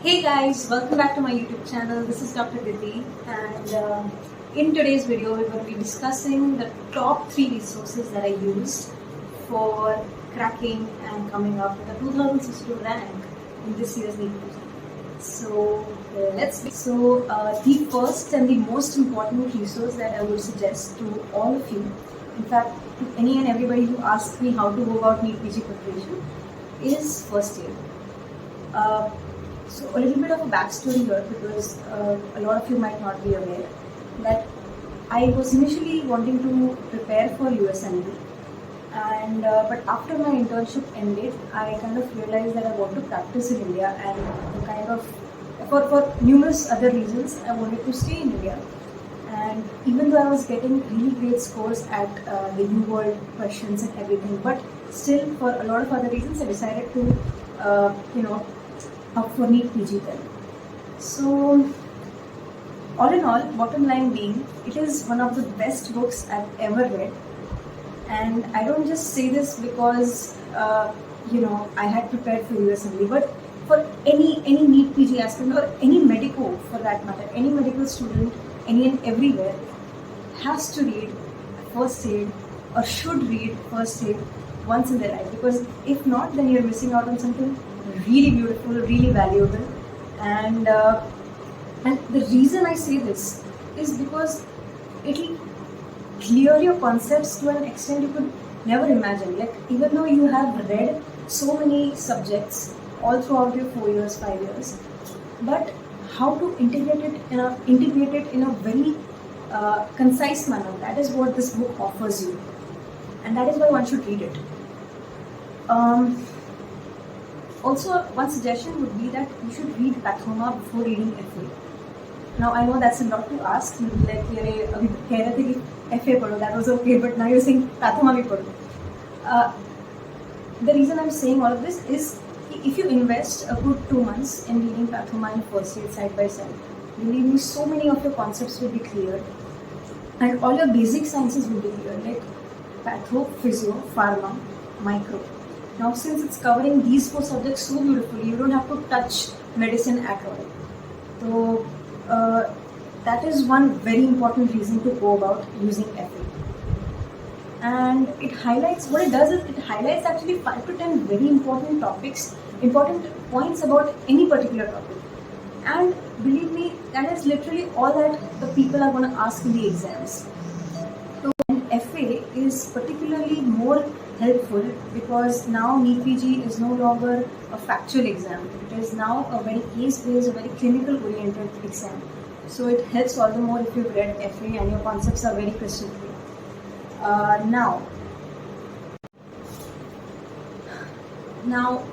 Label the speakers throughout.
Speaker 1: Hey guys, welcome back to my YouTube channel. This is Dr. Diti, and in today's video we're going to be discussing the top 3 resources that I used for cracking and coming up with a 2062 rank in this year's Neet Pg. So the first and the most important resource that I would suggest to all of you, in fact to any and everybody who asks me how to go about Neet Pg preparation, is first aid. So a little bit of a backstory here, because a lot of you might not be aware that I was initially wanting to prepare for USMD, and but after my internship ended, I kind of realized that I want to practice in India, and kind of for numerous other reasons I wanted to stay in India. And even though I was getting really great scores at the U World questions and everything, but still for a lot of other reasons I decided to up for Neet Pg then. So all in all, bottom line being, it is one of the best books I've ever read, and I don't just say this because I had prepared for USMD, but for any Neet Pg aspirant, or any medico for that matter, any medical student, any and everywhere has to read first aid, or should read first aid once in their life, because if not, then you're missing out on something really beautiful, really valuable. And the reason I say this is because it'll clear your concepts to an extent you could never imagine. Like, even though you have read so many subjects all throughout your 4 years, 5 years, but how to integrate it in a very concise manner, that is what this book offers you, and that is why one should read it. Also, one suggestion would be that you should read Pathoma before reading FA. Now, I know that's a lot to ask. You'll be like, abhi keh rahe the ki FA padho, that was okay, but now you're saying Pathoma bhi padho. The reason I'm saying all of this is, if you invest a good 2 months in reading Pathoma and first aid side by side, believe me, so many of your concepts will be clear, and all your basic sciences will be clear, like Patho, Physio, Pharma, Micro. Now, since it's covering these 4 subjects so beautifully, you don't have to touch medicine at all. So that is one very important reason to go about using FA. And it highlights, what it does is, it highlights actually 5 to 10 very important topics, important points about any particular topic. And believe me, that is literally all that the people are going to ask in the exams. So, and FA is particularly more helpful because now Neet Pg is no longer a factual exam. It is now a very case-based, a very clinical-oriented exam. So it helps all the more if you've read FA and your concepts are very crystal clear. Now,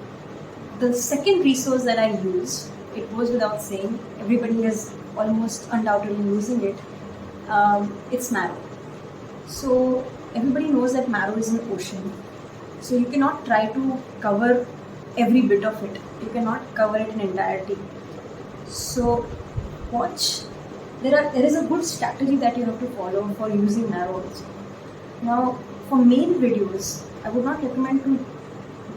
Speaker 1: the second resource that I used, it goes without saying, everybody is almost undoubtedly using it. It's Marrow. So everybody knows that Marrow is an ocean. So you cannot try to cover every bit of it. You cannot cover it in entirety. So there is a good strategy that you have to follow for using Marrow also. Now, for main videos, I would not recommend to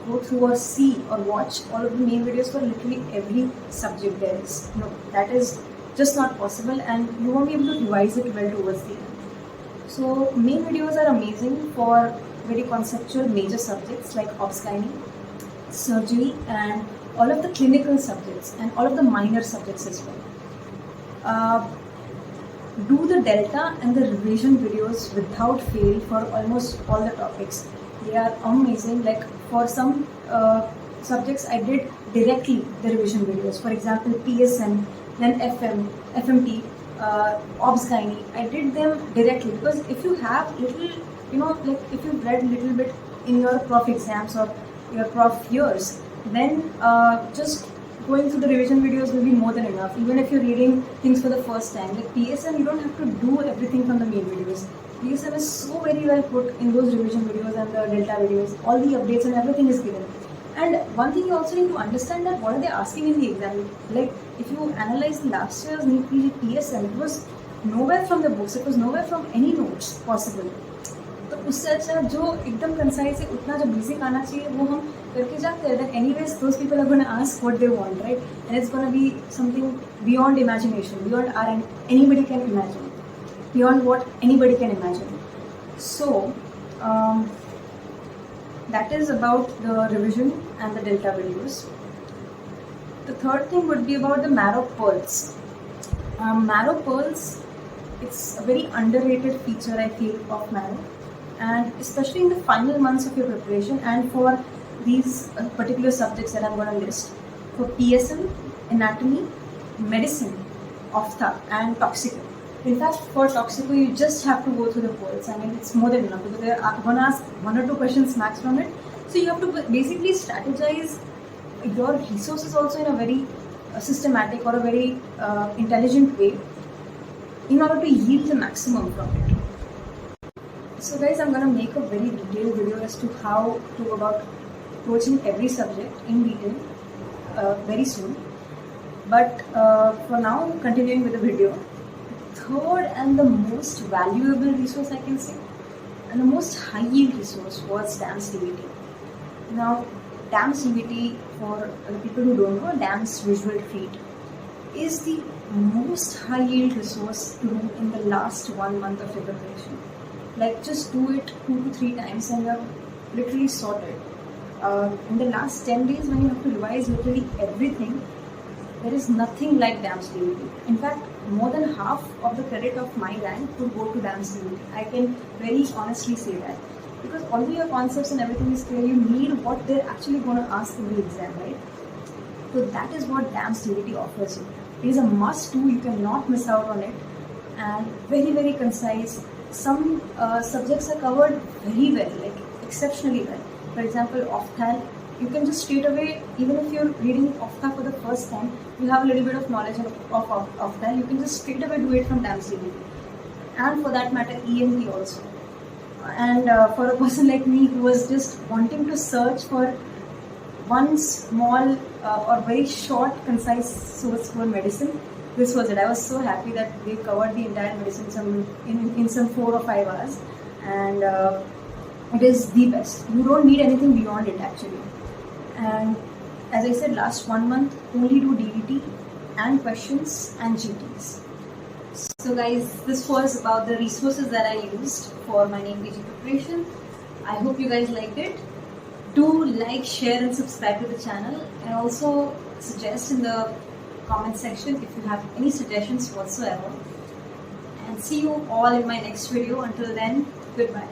Speaker 1: go through or see or watch all of the main videos for literally every subject there is. No, that is just not possible, and you won't be able to revise it well towards the end. So main videos are amazing for very conceptual major subjects like obs-gynae, surgery, and all of the clinical subjects and all of the minor subjects as well. Do the delta and the revision videos without fail for almost all the topics. They are amazing. Like, for some subjects I did directly the revision videos. For example, PSN, then FM, FMT, obs-gynae, I did them directly, because if you have little, like if you've read a little bit in your prof exams or your prof years, then just going through the revision videos will be more than enough. Even if you're reading things for the first time, like PSN, you don't have to do everything from the main videos. PSN is so very well put in those revision videos and the delta videos. All the updates and everything is given. And one thing you also need to understand, that what are they asking in the exam. Like, if you analyze last year's Neet Pg PSN, it was nowhere from the books, it was nowhere from any notes possible. तो उससे अच्छा जो एकदम concise है, उतना जो basic आना चाहिए वो हम करके जाते हैं, then anyways those people are going to ask what they want, right? And it's going to be something beyond imagination, beyond our anybody can imagine, beyond what anybody can imagine. So that is about the revision and the delta videos. The third thing would be about the marrow pearls. Marrow pearls, it's a very underrated feature I feel of marrow, and especially in the final months of your preparation and for these particular subjects that I'm going to list, for PSM, anatomy, medicine, ophtha and toxico. In fact, for toxico you just have to go through the pearls. I mean, it's more than enough because they're going to ask 1 or 2 questions max from it. So you have to basically strategize your resources also in a very systematic or a very intelligent way in order to yield the maximum from it. So guys, I'm going to make a very detailed video as to how to go about approaching every subject in detail very soon. But for now, continuing with the video, third and the most valuable resource I can say, and the most high yield resource was DAMS DVT. Now, DAMS DVT, for the people who don't know, DAMS Visual Treat, is the most high yield resource to do in the last 1 month of your preparation. Like, just do it 2 to 3 times and you're literally sorted. In the last 10 days when you have to revise literally everything, there is nothing like DAMS DVT. In fact, more than half of the credit of my rank would go to DAMS DVT. I can very honestly say that. Because although your concepts and everything is clear, you need what they're actually going to ask in the exam, right? So that is what DAMS DVT offers you. It is a must do, you cannot miss out on it. And very, very concise. Some subjects are covered very well, like exceptionally well. For example, opthal, you can just straight away, even if you're reading opthal for the first time, you have a little bit of knowledge of opthal, you can just straight away do it from DAMS DVT. And for that matter, ENT also. And for a person like me who was just wanting to search for one small or very short, concise source for medicine, this was it. I was so happy that they covered the entire medicine in some 4 or 5 hours, and it is the best. You don't need anything beyond it actually. And as I said, last 1 month only do DVT and questions and GTs. So guys, this was about the resources that I used for my Neet Pg preparation. I hope you guys liked it. Do like, share and subscribe to the channel, and also suggest in the comment section if you have any suggestions whatsoever. And see you all in my next video. Until then, goodbye.